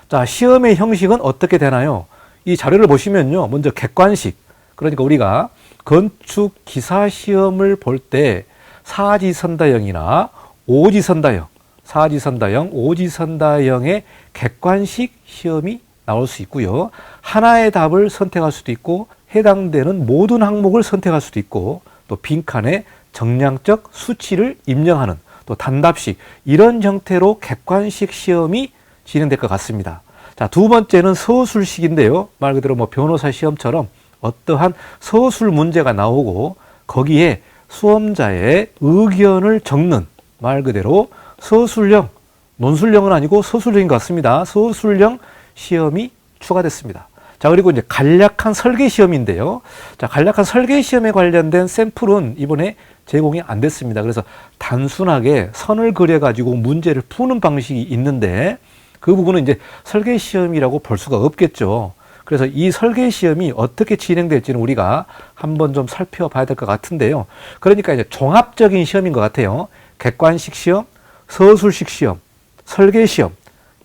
자, 시험의 형식은 어떻게 되나요? 이 자료를 보시면요. 먼저 객관식. 그러니까 우리가 건축 기사 시험을 볼 때 사지선다형이나 오지선다형, 사지선다형, 오지선다형의 객관식 시험이 나올 수 있고요. 하나의 답을 선택할 수도 있고 해당되는 모든 항목을 선택할 수도 있고 또 빈칸에 정량적 수치를 입력하는 또 단답식 이런 형태로 객관식 시험이 진행될 것 같습니다. 자, 두 번째는 서술식인데요. 말 그대로 뭐 변호사 시험처럼 어떠한 서술 문제가 나오고 거기에 수험자의 의견을 적는 말 그대로 서술형, 논술형은 아니고 서술형인 것 같습니다. 서술형 시험이 추가됐습니다. 자, 그리고 이제 간략한 설계 시험인데요. 자, 간략한 설계 시험에 관련된 샘플은 이번에 제공이 안 됐습니다. 그래서 단순하게 선을 그려가지고 문제를 푸는 방식이 있는데 그 부분은 이제 설계 시험이라고 볼 수가 없겠죠. 그래서 이 설계 시험이 어떻게 진행될지는 우리가 한번 좀 살펴봐야 될 것 같은데요. 그러니까 이제 종합적인 시험인 것 같아요. 객관식 시험, 서술식 시험, 설계 시험,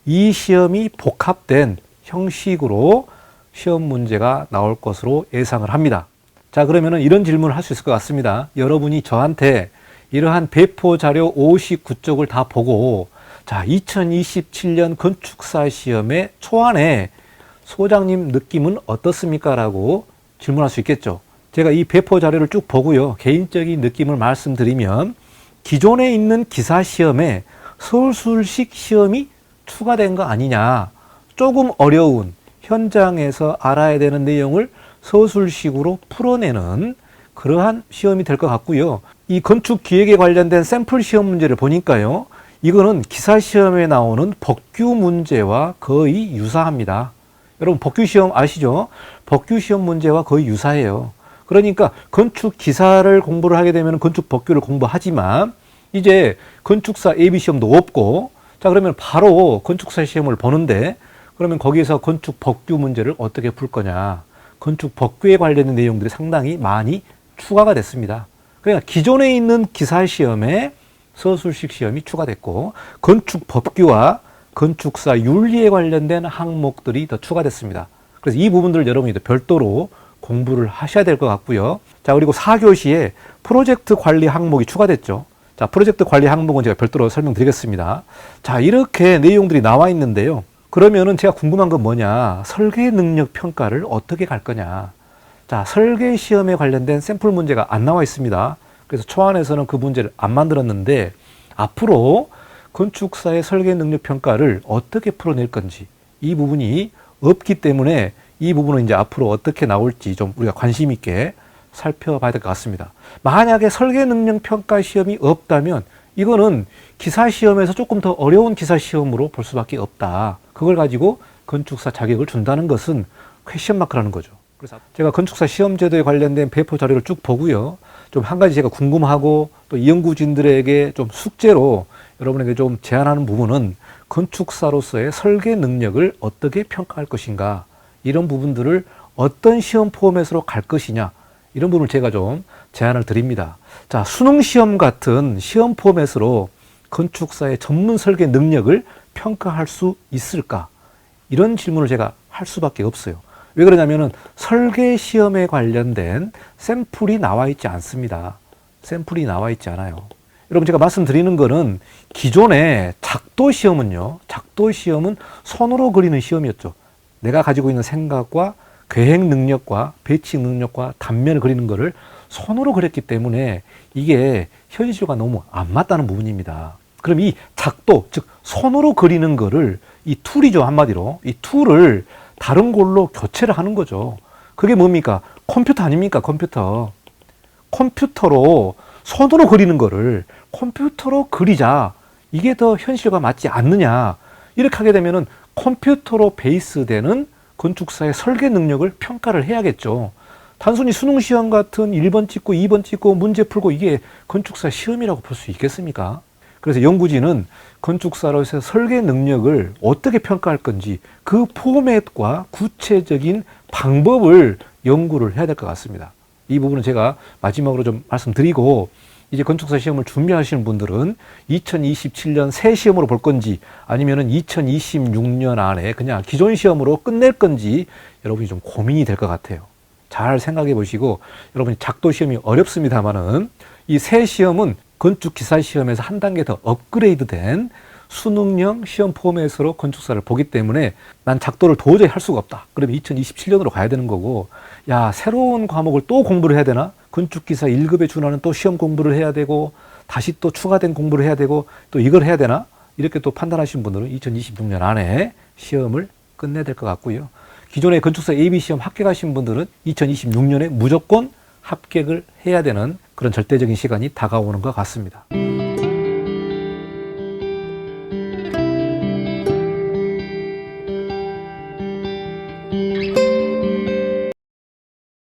이 시험이 복합된 형식으로 시험 문제가 나올 것으로 예상을 합니다. 자, 그러면은 이런 질문을 할 수 있을 것 같습니다. 여러분이 저한테 이러한 배포 자료 59쪽을 다 보고 자, 2027년 건축사 시험의 초안에 소장님 느낌은 어떻습니까? 라고 질문할 수 있겠죠. 제가 이 배포 자료를 쭉 보고요. 개인적인 느낌을 말씀드리면 기존에 있는 기사 시험에 서술식 시험이 추가된 거 아니냐. 조금 어려운 현장에서 알아야 되는 내용을 서술식으로 풀어내는 그러한 시험이 될 것 같고요. 이 건축 기획에 관련된 샘플 시험 문제를 보니까요. 이거는 기사 시험에 나오는 법규 문제와 거의 유사합니다. 여러분 법규 시험 아시죠? 법규 시험 문제와 거의 유사해요. 그러니까 건축 기사를 공부를 하게 되면 건축 법규를 공부하지만 이제 건축사 예비 시험도 없고 자, 그러면 바로 건축사 시험을 보는데 그러면 거기에서 건축 법규 문제를 어떻게 풀 거냐. 건축 법규에 관련된 내용들이 상당히 많이 추가가 됐습니다. 그러니까 기존에 있는 기사 시험에 서술식 시험이 추가됐고 건축 법규와 건축사 윤리에 관련된 항목들이 더 추가됐습니다. 그래서 이 부분들을 여러분이 별도로 공부를 하셔야 될 것 같고요. 자, 그리고 4교시에 프로젝트 관리 항목이 추가됐죠. 자, 프로젝트 관리 항목은 제가 별도로 설명드리겠습니다. 자, 이렇게 내용들이 나와 있는데요. 그러면은 제가 궁금한 건 뭐냐. 설계 능력 평가를 어떻게 갈 거냐. 자, 설계 시험에 관련된 샘플 문제가 안 나와 있습니다. 그래서 초안에서는 그 문제를 안 만들었는데 앞으로 건축사의 설계 능력 평가를 어떻게 풀어낼 건지 이 부분이 없기 때문에 이 부분은 이제 앞으로 어떻게 나올지 좀 우리가 관심 있게 살펴봐야 될 것 같습니다. 만약에 설계 능력 평가 시험이 없다면 이거는 기사 시험에서 조금 더 어려운 기사 시험으로 볼 수밖에 없다. 그걸 가지고 건축사 자격을 준다는 것은 퀘션 마크라는 거죠. 그래서 제가 건축사 시험 제도에 관련된 배포 자료를 쭉 보고요. 좀 한 가지 제가 궁금하고 또 연구진들에게 좀 숙제로 여러분에게 좀 제안하는 부분은 건축사로서의 설계 능력을 어떻게 평가할 것인가 이런 부분들을 어떤 시험 포맷으로 갈 것이냐 이런 부분을 제가 좀 제안을 드립니다. 자, 수능 시험 같은 시험 포맷으로 건축사의 전문 설계 능력을 평가할 수 있을까? 이런 질문을 제가 할 수밖에 없어요. 왜 그러냐면은 설계 시험에 관련된 샘플이 나와 있지 않습니다. 샘플이 나와 있지 않아요. 여러분 제가 말씀드리는 거는 기존의 작도 시험은요. 작도 시험은 손으로 그리는 시험이었죠. 내가 가지고 있는 생각과 계획 능력과 배치 능력과 단면을 그리는 거를 손으로 그렸기 때문에 이게 현실과 너무 안 맞다는 부분입니다. 그럼 이 작도, 즉 손으로 그리는 거를 이 툴이죠. 한마디로. 이 툴을 다른 걸로 교체를 하는 거죠. 그게 뭡니까? 컴퓨터 아닙니까? 컴퓨터. 컴퓨터로 손으로 그리는 거를 컴퓨터로 그리자. 이게 더 현실과 맞지 않느냐. 이렇게 하게 되면은 컴퓨터로 베이스되는 건축사의 설계 능력을 평가를 해야겠죠. 단순히 수능 시험 같은 1번 찍고 2번 찍고 문제 풀고 이게 건축사 시험이라고 볼 수 있겠습니까? 그래서 연구진은 건축사로서의 설계 능력을 어떻게 평가할 건지 그 포맷과 구체적인 방법을 연구를 해야 될 것 같습니다. 이 부분은 제가 마지막으로 좀 말씀드리고 이제 건축사 시험을 준비하시는 분들은 2027년 새 시험으로 볼 건지 아니면은 2026년 안에 그냥 기존 시험으로 끝낼 건지 여러분이 좀 고민이 될 것 같아요. 잘 생각해 보시고, 여러분이 작도 시험이 어렵습니다만은 이 새 시험은 건축 기사 시험에서 한 단계 더 업그레이드된 수능형 시험 포맷으로 건축사를 보기 때문에 난 작도를 도저히 할 수가 없다. 그러면 2027년으로 가야 되는 거고, 야, 새로운 과목을 또 공부를 해야 되나? 건축기사 1급에 준하는 또 시험 공부를 해야 되고, 다시 또 추가된 공부를 해야 되고, 또 이걸 해야 되나? 이렇게 또 판단하신 분들은 2026년 안에 시험을 끝내야 될 것 같고요. 기존에 건축사 AB 시험 합격하신 분들은 2026년에 무조건 합격을 해야 되는 그런 절대적인 시간이 다가오는 것 같습니다.